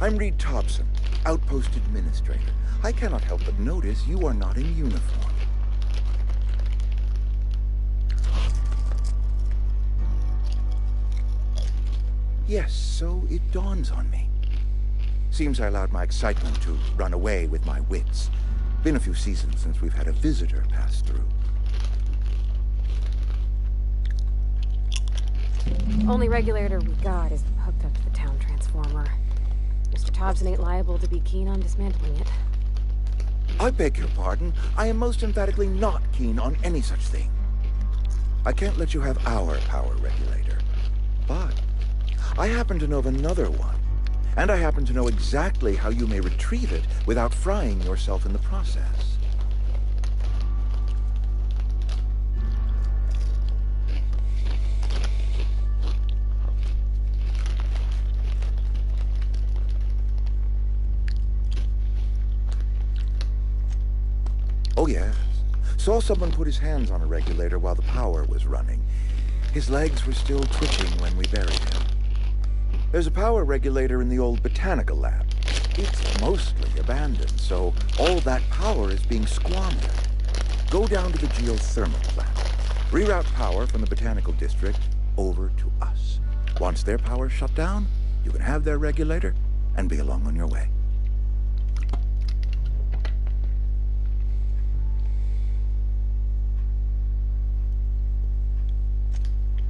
I'm Reed Thompson, Outpost Administrator. I cannot help but notice you are not in uniform. Yes, so it dawns on me. Seems I allowed my excitement to run away with my wits. Been a few seasons since we've had a visitor pass through. Only regulator we got is hooked up to the town transformer. Mr. Thompson ain't liable to be keen on dismantling it. I beg your pardon. I am most emphatically not keen on any such thing. I can't let you have our power regulator. But I happen to know of another one. And I happen to know exactly how you may retrieve it without frying yourself in the process. Oh, yes. Saw someone put his hands on a regulator while the power was running. His legs were still twitching when we buried him. There's a power regulator in the old botanical lab. It's mostly abandoned, so all that power is being squandered. Go down to the geothermal plant. Reroute power from the botanical district over to us. Once their power's shut down, you can have their regulator and be along on your way.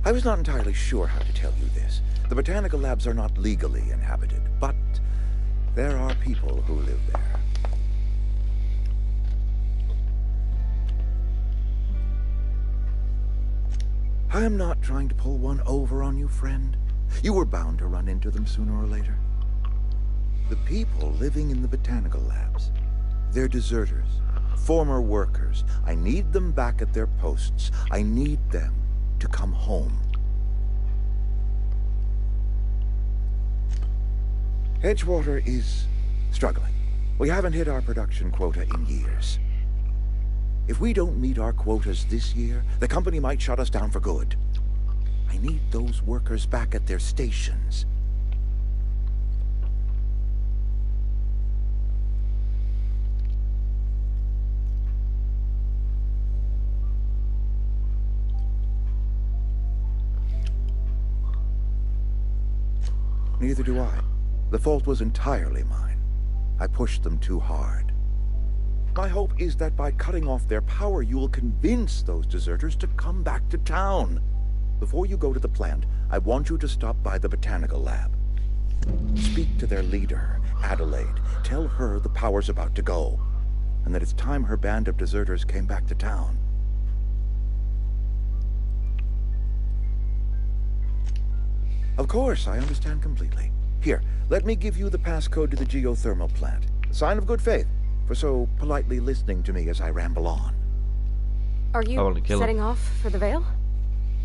I was not entirely sure how to tell you this. The botanical labs are not legally inhabited, but there are people who live there. I am not trying to pull one over on you, friend. You were bound to run into them sooner or later. The people living in the botanical labs, they're deserters, former workers. I need them back at their posts. I need them to come home. Edgewater is struggling. We haven't hit our production quota in years. If we don't meet our quotas this year, the company might shut us down for good. I need those workers back at their stations. Neither do I. The fault was entirely mine. I pushed them too hard. My hope is that by cutting off their power, you will convince those deserters to come back to town. Before you go to the plant, I want you to stop by the botanical lab. Speak to their leader, Adelaide. Tell her the power's about to go, and that it's time her band of deserters came back to town. Of course, I understand completely. Here, let me give you the passcode to the geothermal plant. A sign of good faith for so politely listening to me as I ramble on. Are you setting off for the Vale?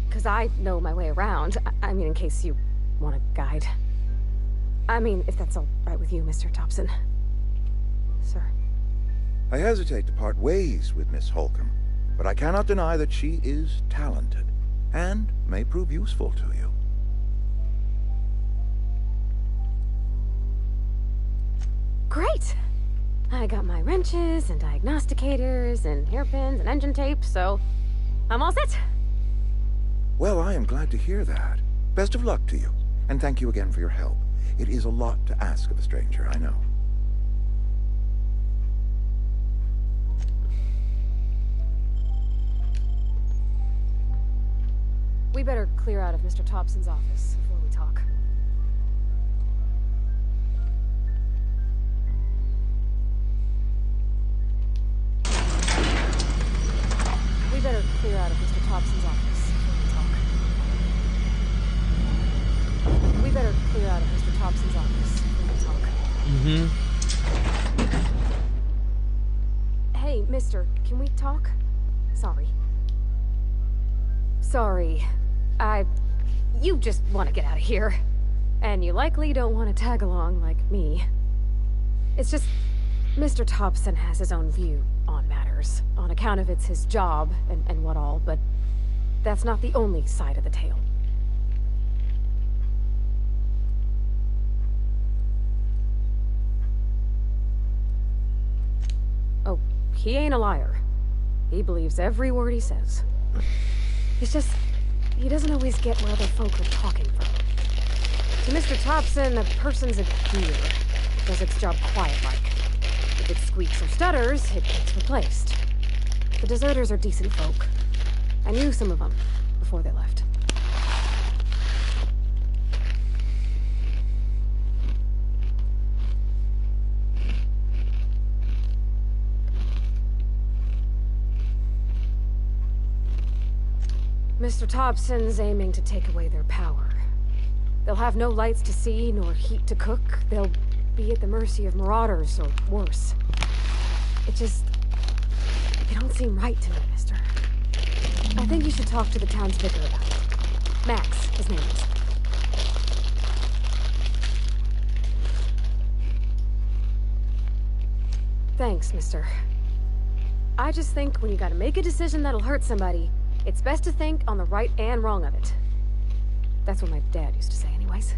Because I know my way around. I mean, in case you want a guide. I mean, if that's all right with you, Mr. Thompson. Sir. I hesitate to part ways with Miss Holcomb, but I cannot deny that she is talented and may prove useful to you. Great! I got my wrenches and diagnosticators and hairpins and engine tape, so I'm all set. Well, I am glad to hear that. Best of luck to you, and thank you again for your help. It is a lot to ask of a stranger, I know. We better clear out of Mr. Thompson's office before we talk. We better clear out of Mr. Thompson's office before we talk. We better clear out of Mr. Thompson's office before we talk. Hey, mister, can we talk? Sorry. Sorry. You just want to get out of here. And you likely don't want to tag along like me. It's just, Mr. Thompson has his own view on matters, on account of it's his job and what all, but that's not the only side of the tale. Oh, he ain't a liar. He believes every word he says. It's just, he doesn't always get where other folk are talking from. To Mr. Thompson, a person's a gear. It does its job quiet-like. If it squeaks or stutters, it gets replaced. The deserters are decent folk. I knew some of them before they left. Mr. Thompson's aiming to take away their power. They'll have no lights to see, nor heat to cook. They'll be at the mercy of marauders, or worse. It don't seem right to me, mister. I think you should talk to the town's vicar about it. Max, his name is. Thanks, mister. I just think when you gotta make a decision that'll hurt somebody, it's best to think on the right and wrong of it. That's what my dad used to say anyways.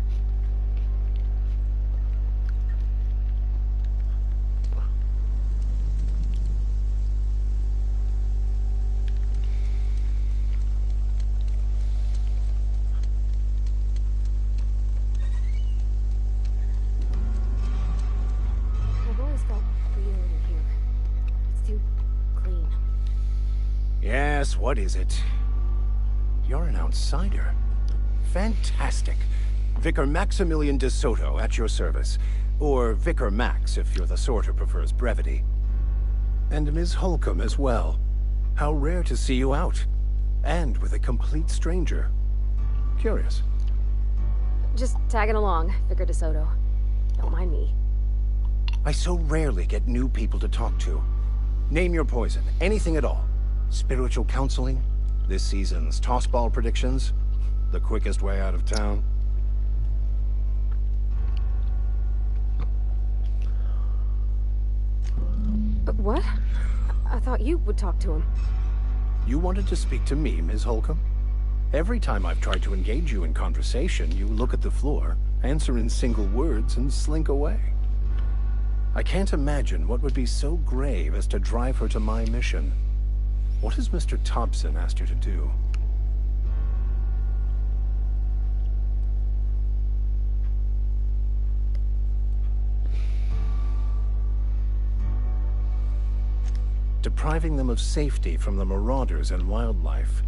I've always felt weird in here. It's too clean. Yes, what is it? You're an outsider. Fantastic. Vicar Maximilian de Soto at your service. Or Vicar Max, if you're the sort who prefers brevity. And Ms. Holcomb as well. How rare to see you out. And with a complete stranger. Curious. Just tagging along, Vicar de Soto. Don't mind me. I so rarely get new people to talk to. Name your poison, anything at all. Spiritual counseling? This season's tossball predictions? The quickest way out of town? But what? I thought you would talk to him. You wanted to speak to me, Ms. Holcomb? Every time I've tried to engage you in conversation, you look at the floor, answer in single words, and slink away. I can't imagine what would be so grave as to drive her to my mission. What has Mr. Thompson asked you to do? Depriving them of safety from the marauders and wildlife.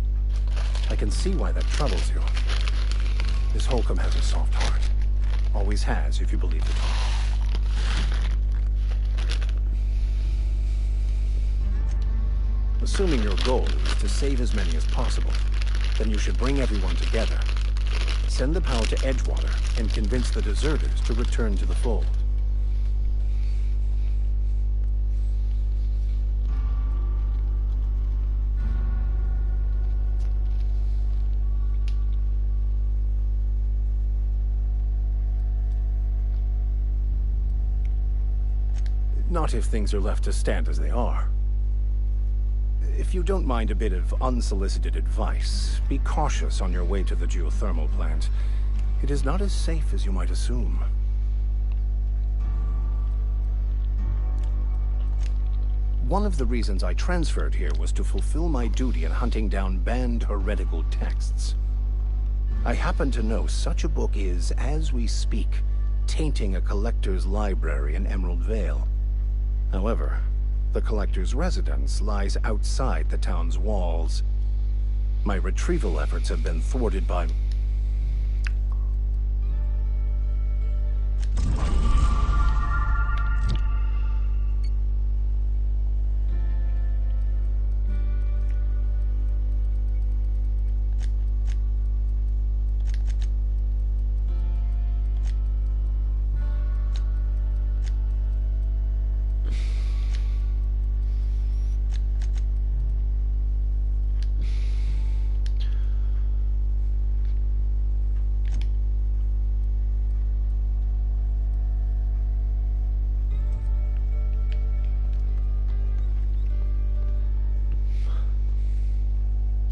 I can see why that troubles you. Miss Holcomb has a soft heart. Always has, if you believe it. Assuming your goal is to save as many as possible, then you should bring everyone together. Send the power to Edgewater and convince the deserters to return to the fold. Not if things are left to stand as they are. If you don't mind a bit of unsolicited advice, be cautious on your way to the geothermal plant. It is not as safe as you might assume. One of the reasons I transferred here was to fulfill my duty in hunting down banned heretical texts. I happen to know such a book is, as we speak, tainting a collector's library in Emerald Vale. However, the collector's residence lies outside the town's walls. My retrieval efforts have been thwarted by...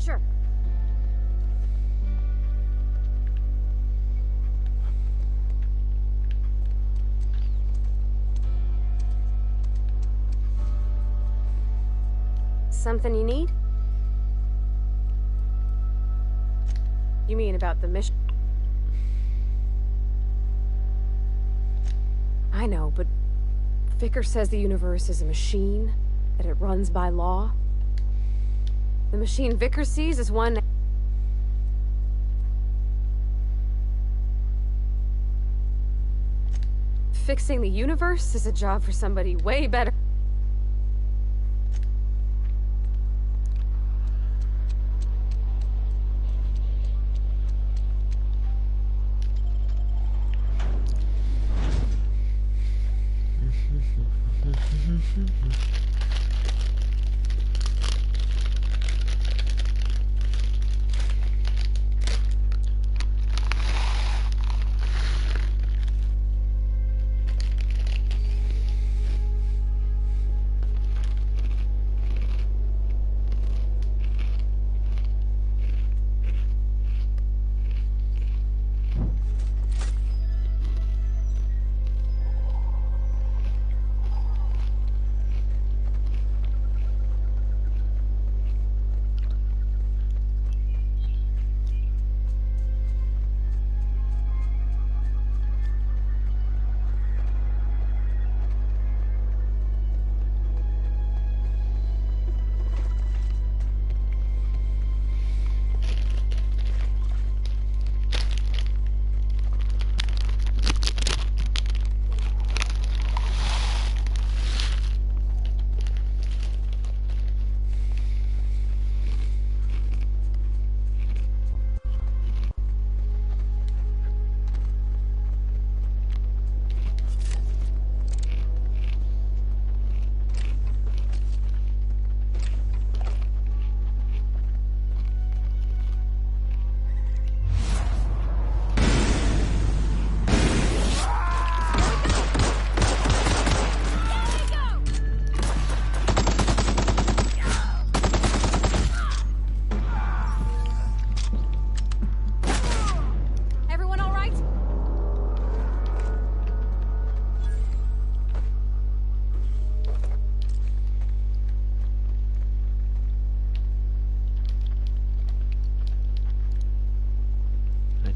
Sure. Something you need? You mean about the mission? I know, but Vickers says the universe is a machine, that it runs by law. The machine Vickers sees is one... Fixing the universe is a job for somebody way better.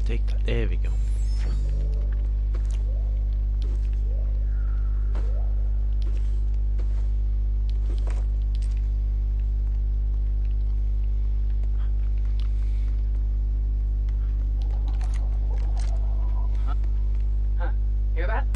Take that. There we go. Hear that?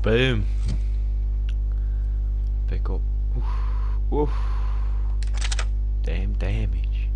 Boom. Pick up. Oof. Oof. Damn damage.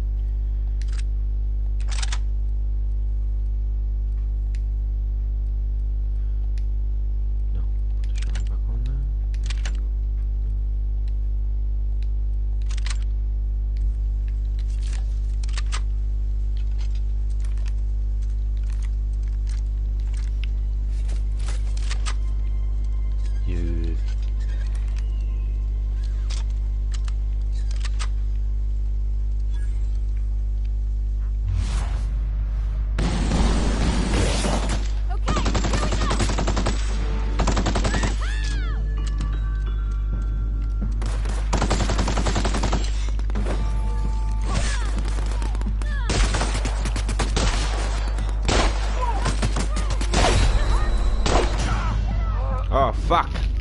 fuck.